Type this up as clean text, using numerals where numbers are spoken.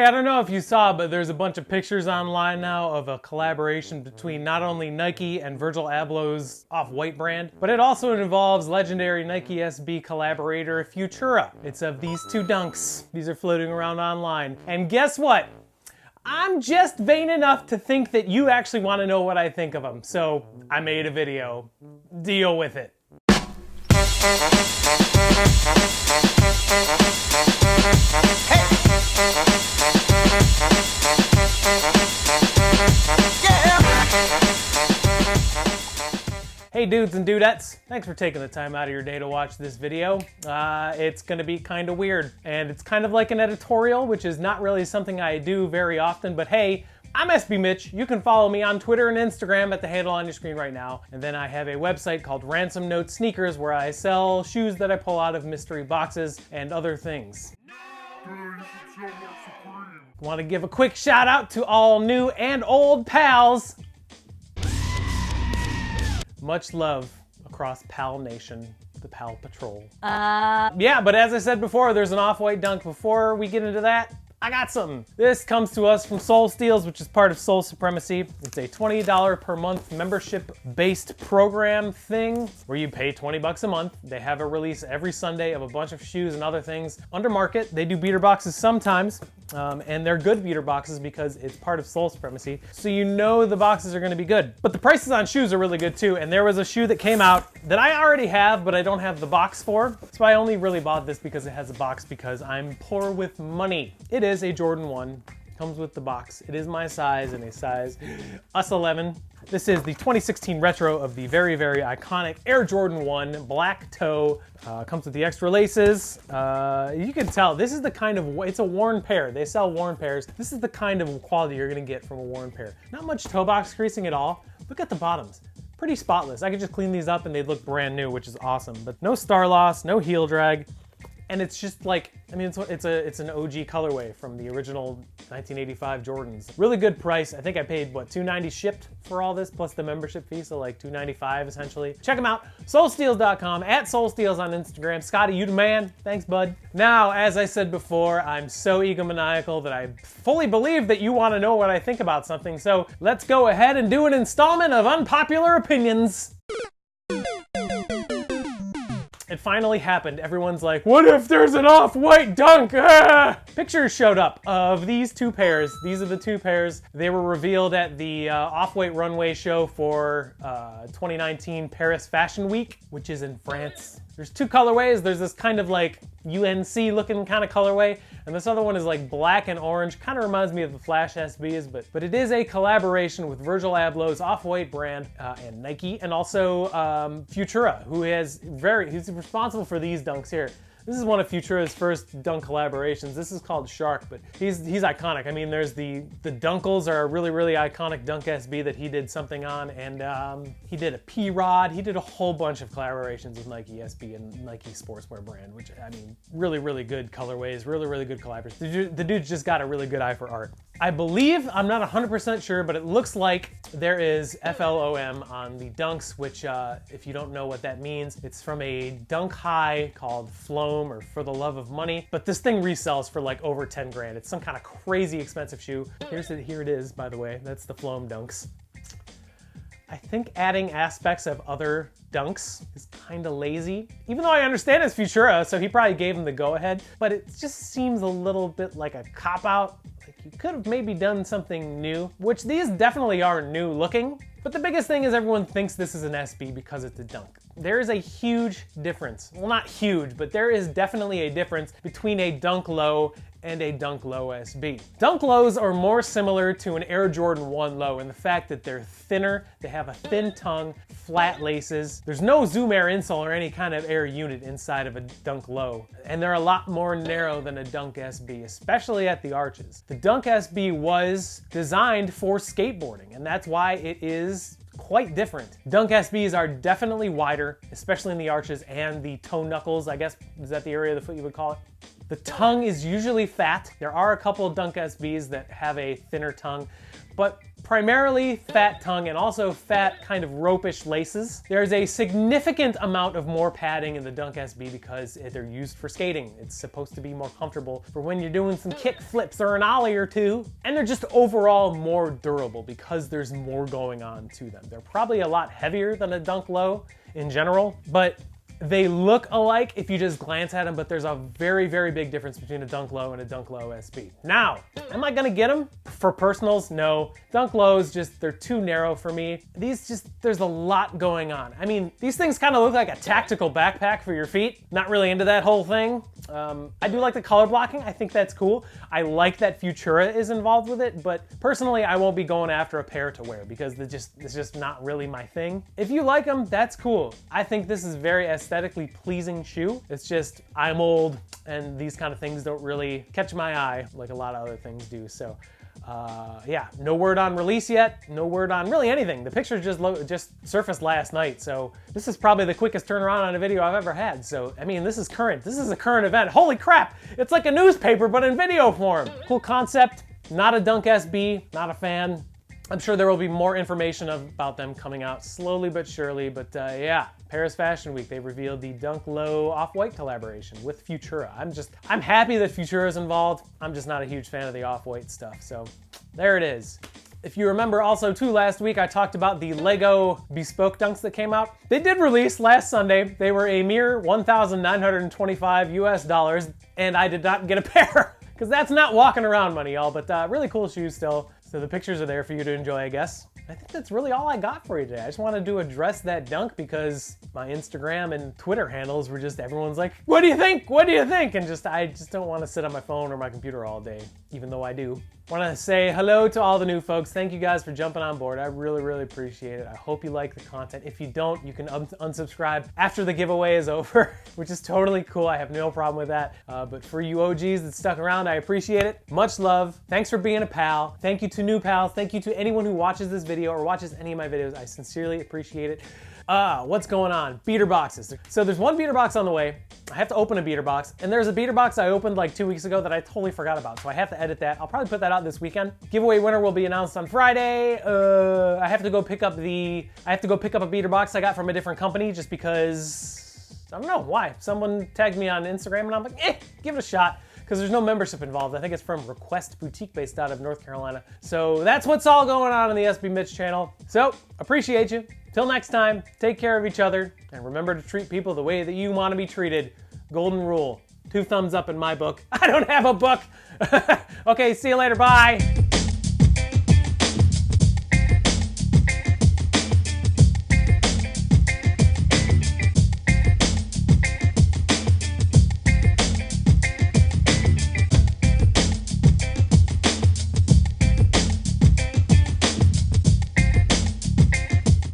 Hey, I don't know if you saw, but there's a bunch of pictures online now of a collaboration between not only Nike and Virgil Abloh's Off-White brand, but it also involves legendary Nike SB collaborator Futura. It's of these two dunks. These are floating around online. And guess what? I'm just vain enough to think that you actually want to know what I think of them. So I made a video. Deal with it. Hey dudes and dudettes, thanks for taking the time out of your day to watch this video. It's gonna be kind of weird, and it's kind of like an editorial, which is not really something I do very often, but hey, I'm SB Mitch. You can follow me on Twitter and Instagram at the handle on your screen right now. And then I have a website called Ransom Note Sneakers where I sell shoes that I pull out of mystery boxes and other things. Want to give a quick shout out to all new and old pals. Much love across Pal Nation, the Pal Patrol. Yeah, but as I said before, there's an Off-White dunk. Before we get into that, I got something. This comes to us from Soul Steals, which is part of Soul Supremacy. It's a $20 per month membership-based program thing where you pay 20 bucks a month. They have a release every Sunday of a bunch of shoes and other things under market. They do beater boxes sometimes, and they're good beater boxes because it's part of Soul Supremacy, so you know the boxes are gonna be good. But the prices on shoes are really good too, and there was a shoe that came out that I already have, but I don't have the box for. So I only really bought this because it has a box because I'm poor with money. It is a Jordan 1, comes with the box. It is my size and a size US11. This is the 2016 retro of the very, very iconic Air Jordan 1 black toe. Comes with the extra laces. You can tell this is the kind of, it's a worn pair. They sell worn pairs. This is the kind of quality you're gonna get from a worn pair. Not much toe box creasing at all. Look at the bottoms. Pretty spotless. I could just clean these up and they'd look brand new, which is awesome. But no star loss, no heel drag. And it's just like, I mean, it's an OG colorway from the original 1985 Jordans. Really good price. I think I paid, what, $290 shipped for all this, plus the membership fee, so like $295 essentially. Check them out, soulsteals.com, at soulsteals on Instagram. Scotty, you the man. Thanks, bud. Now, as I said before, I'm so egomaniacal that I fully believe that you want to know what I think about something, so let's go ahead and do an installment of Unpopular Opinions. It finally happened. Everyone's like, what if there's an Off-White dunk? Ah! Pictures showed up of these two pairs. These are the two pairs. They were revealed at the Off-White runway show for 2019 Paris Fashion Week, which is in France. There's two colorways. There's this kind of like UNC looking kind of colorway, and this other one is like black and orange. Kind of reminds me of the Flash SBs, but it is a collaboration with Virgil Abloh's Off-White brand and Nike, and also Futura, he's responsible for these dunks here. This is one of Futura's first dunk collaborations. This is called Shark, but he's iconic. I mean, there's the Dunkles are a really, really iconic dunk SB that he did something on, and he did a P-Rod. He did a whole bunch of collaborations with Nike SB and Nike Sportswear brand, which, I mean, really, really good colorways, really, really good collaborations. The dude's just got a really good eye for art. I believe, I'm not 100% sure, but it looks like there is FLOM on the dunks, which if you don't know what that means, it's from a dunk high called Floam or For the Love of Money. But this thing resells for like over 10 grand. It's some kind of crazy expensive shoe. Here it is, by the way. That's the Floam dunks. I think adding aspects of other dunks is kind of lazy. Even though I understand it's Futura, so he probably gave him the go-ahead, but it just seems a little bit like a cop-out. Like you could have maybe done something new, which these definitely are new looking. But the biggest thing is everyone thinks this is an SB because it's a dunk. There is a huge difference. Well, not huge, but there is definitely a difference between a dunk low and a dunk low SB. Dunk lows are more similar to an Air Jordan 1 low in the fact that they're thinner, they have a thin tongue, flat laces. There's no Zoom Air insole or any kind of air unit inside of a dunk low. And they're a lot more narrow than a dunk SB, especially at the arches. The dunk SB was designed for skateboarding, and that's why it is quite different. Dunk SBs are definitely wider, especially in the arches and the toe knuckles, I guess, is that the area of the foot you would call it? The tongue is usually fat. There are a couple of dunk SBs that have a thinner tongue, but primarily fat tongue and also fat kind of ropish laces. There's a significant amount of more padding in the Dunk SB because they're used for skating. It's supposed to be more comfortable for when you're doing some kick flips or an ollie or two. And they're just overall more durable because there's more going on to them. They're probably a lot heavier than a Dunk Low in general, but they look alike if you just glance at them, but there's a very, very big difference between a Dunk Low and a Dunk Low SB. Now, am I gonna get them for personals? No. Dunk Lows, they're too narrow for me. There's a lot going on. I mean, these things kind of look like a tactical backpack for your feet. Not really into that whole thing. I do like the color blocking. I think that's cool. I like that Futura is involved with it, but personally, I won't be going after a pair to wear because it's just not really my thing. If you like them, that's cool. I think this is very aesthetically pleasing shoe. It's just, I'm old and these kind of things don't really catch my eye like a lot of other things do. So yeah, no word on release yet. No word on really anything. The pictures just surfaced last night. So this is probably the quickest turnaround on a video I've ever had. So, I mean, this is current. This is a current event. Holy crap. It's like a newspaper, but in video form. Cool concept. Not a Dunk SB, not a fan. I'm sure there will be more information about them coming out slowly but surely, but yeah, Paris Fashion Week, they revealed the Dunk Low Off-White collaboration with Futura. I'm happy that Futura is involved. I'm just not a huge fan of the Off-White stuff, so there it is. If you remember also too, last week I talked about the Lego bespoke dunks that came out. They did release last Sunday. They were a mere $1,925 US, and I did not get a pair, because that's not walking around money, y'all, but really cool shoes still. So the pictures are there for you to enjoy, I guess. I think that's really all I got for you today. I just wanted to address that dunk because my Instagram and Twitter handles were just, everyone's like, what do you think? What do you think? And I just don't want to sit on my phone or my computer all day, even though I do. Want to say hello to all the new folks. Thank you guys for jumping on board. I really, really appreciate it. I hope you like the content. If you don't, you can unsubscribe after the giveaway is over, which is totally cool. I have no problem with that. But for you OGs that stuck around, I appreciate it. Much love. Thanks for being a pal. Thank you to new pals. Thank you to anyone who watches this video or watches any of my videos. I sincerely appreciate it. What's going on? Beater boxes. So there's one beater box on the way. I have to open a beater box, and there's a beater box I opened like 2 weeks ago that I totally forgot about, so I have to edit that. I'll probably put that out this weekend. Giveaway winner will be announced on Friday. I have to go pick up a beater box I got from a different company just because, I don't know why. Someone tagged me on Instagram and I'm like, give it a shot. Because there's no membership involved. I think it's from Request Boutique based out of North Carolina. So that's what's all going on the SB Mitch channel. So, appreciate you. Till next time, take care of each other, and remember to treat people the way that you want to be treated. Golden rule. 2 thumbs up in my book. I don't have a book. Okay, see you later. Bye.